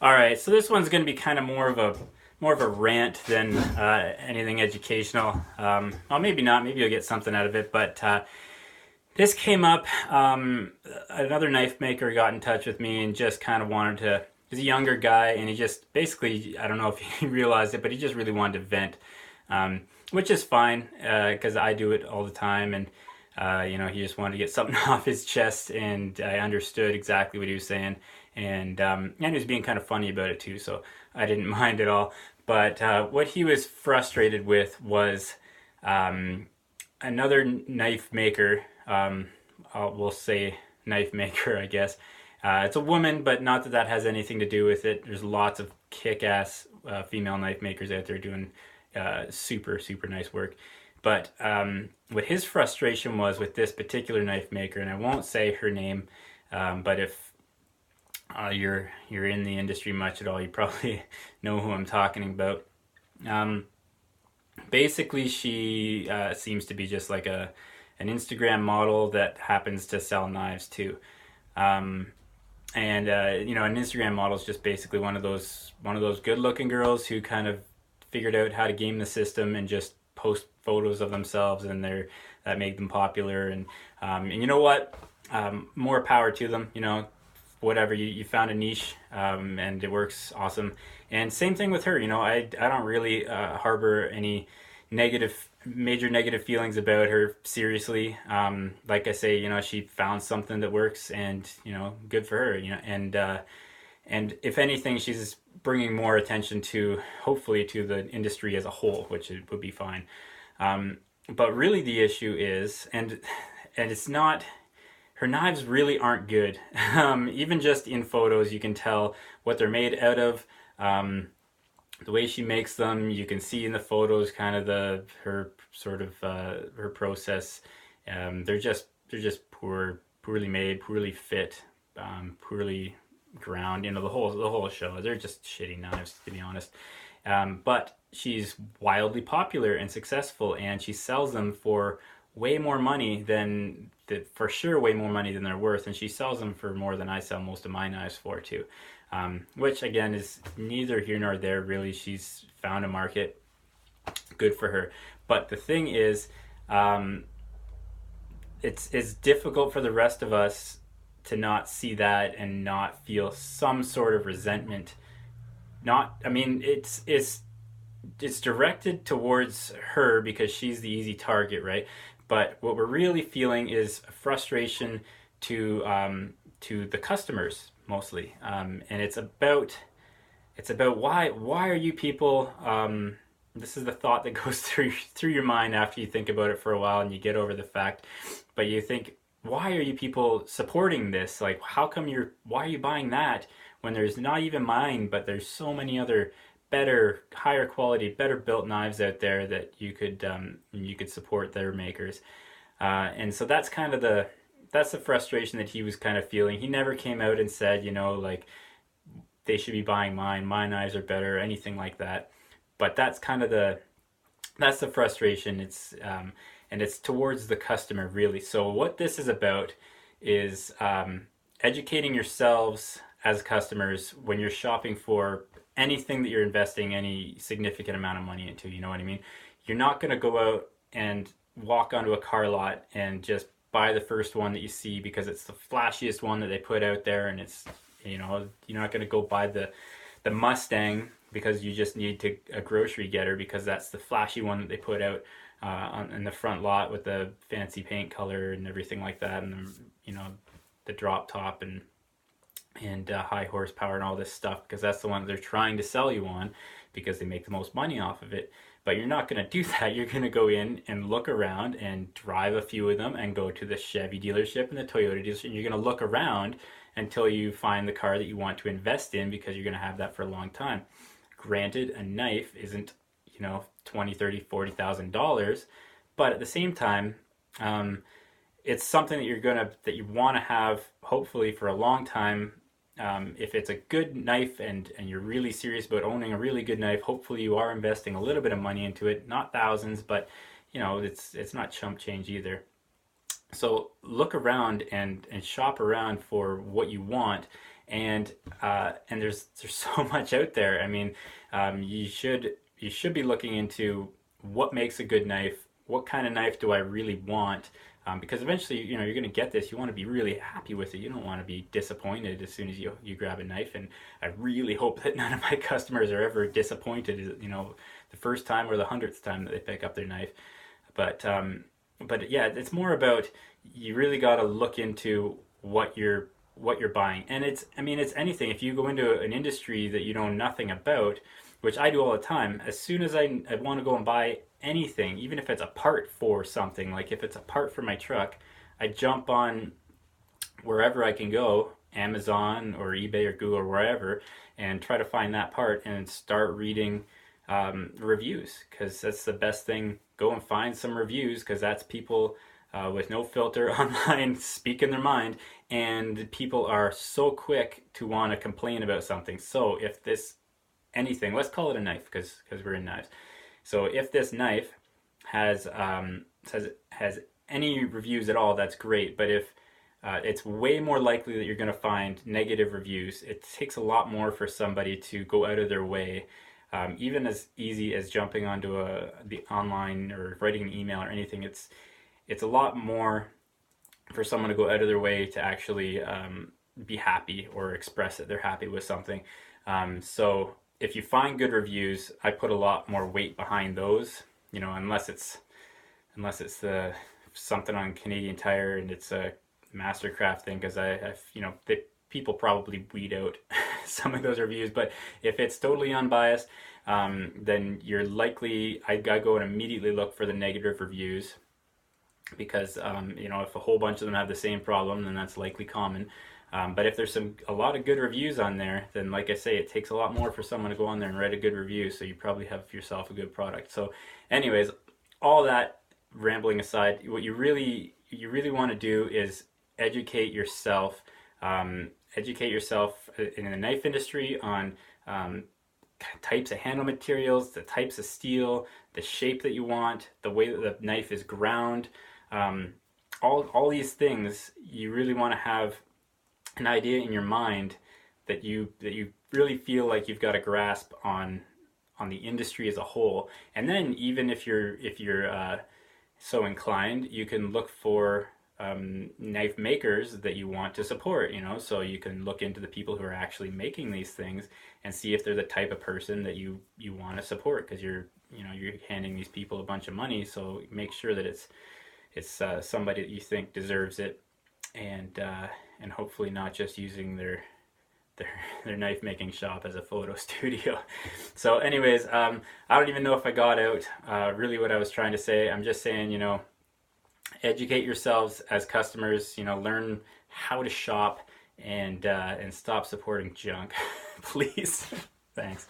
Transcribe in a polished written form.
All right, so this one's going to be kind of more of a rant than anything educational. Well, maybe not. Maybe you'll get something out of it. But this came up. Another knife maker got in touch with me and just kind of wanted to. He's a younger guy, and he just basically, I don't know if he realized it, but he just really wanted to vent, which is fine because I do it all the time. And he just wanted to get something off his chest, and I understood exactly what he was saying, and he was being kind of funny about it too, so I didn't mind at all. But what he was frustrated with was another knife maker. We'll say knife maker, I guess. It's a woman, but not that that has anything to do with it. There's lots of kick-ass female knife makers out there doing super, super nice work. But what his frustration was with this particular knife maker, and I won't say her name, but if you're in the industry much at all, you probably know who I'm talking about. Um, Basically, she seems to be just like an Instagram model that happens to sell knives too. Um, and an Instagram model is just basically one of those good looking girls who kind of figured out how to game the system and just post photos of themselves, and that made them popular. And you know what? More power to them. Whatever, you found a niche, and it works awesome. And same thing with her. I don't really harbor any major negative feelings about her, seriously. Like I say, she found something that works, and good for her. And if anything, she's bringing more attention to, hopefully, to the industry as a whole, which it would be fine. But really the issue is, and it's not, her knives really aren't good. Even just in photos, you can tell what they're made out of. The way she makes them, you can see in the photos kind of her sort of her process. They're just poorly made, poorly fit, poorly ground. The whole show. They're just shitty knives, to be honest. But she's wildly popular and successful, and she sells them for way more money for sure, way more money than they're worth, and she sells them for more than I sell most of my knives for too. Which again is neither here nor there, really. She's found a market, good for her. But the thing is, it's difficult for the rest of us to not see that and not feel some sort of resentment. Not, I mean, it's directed towards her because she's the easy target, right? But what we're really feeling is frustration to the customers mostly, and it's about why are you people. This is the thought that goes through your mind after you think about it for a while and you get over the fact, but you think, why are you people supporting this? Like, why are you buying that when there's not even mine, but there's so many other better, higher quality, better built knives out there that you could support their makers. And so that's the frustration that he was kind of feeling. He never came out and said, like, they should be buying mine. My knives are better, anything like that. But that's the frustration. And it's towards the customer, really. So what this is about is educating yourselves as customers when you're shopping for anything that you're investing any significant amount of money into. You know what I mean? You're not going to go out and walk onto a car lot and just buy the first one that you see because it's the flashiest one that they put out there, and you're not going to go buy the Mustang because you just need a grocery getter because that's the flashy one that they put out in the front lot with the fancy paint color and everything like that, and the drop top and high horsepower and all this stuff, because that's the one they're trying to sell you on because they make the most money off of it. But you're not going to do that. You're going to go in and look around and drive a few of them and go to the Chevy dealership and the Toyota dealership, and you're going to look around until you find the car that you want to invest in, because you're going to have that for a long time. Granted, a knife isn't 20, 30, $40,000, but at the same time, it's something that you want to have, hopefully, for a long time. If it's a good knife and you're really serious about owning a really good knife, hopefully you are investing a little bit of money into it, not thousands, but it's not chump change either. So look around and shop around for what you want, And there's so much out there. I mean, you should be looking into what makes a good knife. What kind of knife do I really want? Because eventually, you're going to get this. You want to be really happy with it. You don't want to be disappointed as soon as you grab a knife. And I really hope that none of my customers are ever disappointed, the first time or the 100th time that they pick up their knife. But yeah, it's more about, you really got to look into what you're buying. And it's anything. If you go into an industry that you know nothing about, which I do all the time, as soon as I want to go and buy anything, even if it's a part for something, like if it's a part for my truck, I jump on wherever I can go, Amazon or eBay or Google or wherever, and try to find that part and start reading reviews, because that's the best thing. Go and find some reviews, because that's people with no filter online speaking their mind, and people are so quick to want to complain about something. So if this anything, let's call it a knife, because we're in knives. So if this knife has any reviews at all, that's great. But if it's way more likely that you're going to find negative reviews. It takes a lot more for somebody to go out of their way, even as easy as jumping onto the online or writing an email or anything. It's a lot more for someone to go out of their way to actually be happy or express that they're happy with something. So if you find good reviews, I put a lot more weight behind those. Unless it's the something on Canadian Tire and it's a Mastercraft thing, because people probably weed out some of those reviews. But if it's totally unbiased, then you're likely, I go and immediately look for the negative reviews, because if a whole bunch of them have the same problem, then that's likely common. But if there's a lot of good reviews on there, then like I say, it takes a lot more for someone to go on there and write a good review. So you probably have yourself a good product. So, anyways, all that rambling aside, what you really want to do is educate yourself. Educate yourself in the knife industry on types of handle materials, the types of steel, the shape that you want, the way that the knife is ground. All these things, you really want to have an idea in your mind that you really feel like you've got a grasp on the industry as a whole. And then even if you're so inclined, you can look for knife makers that you want to support. So you can look into the people who are actually making these things and see if they're the type of person that you want to support, because you're handing these people a bunch of money. So make sure that it's somebody that you think deserves it, and hopefully not just using their knife making shop as a photo studio. So anyways, I don't even know if I got out really what I was trying to say. I'm just saying, educate yourselves as customers, learn how to shop, and stop supporting junk. Please. Thanks.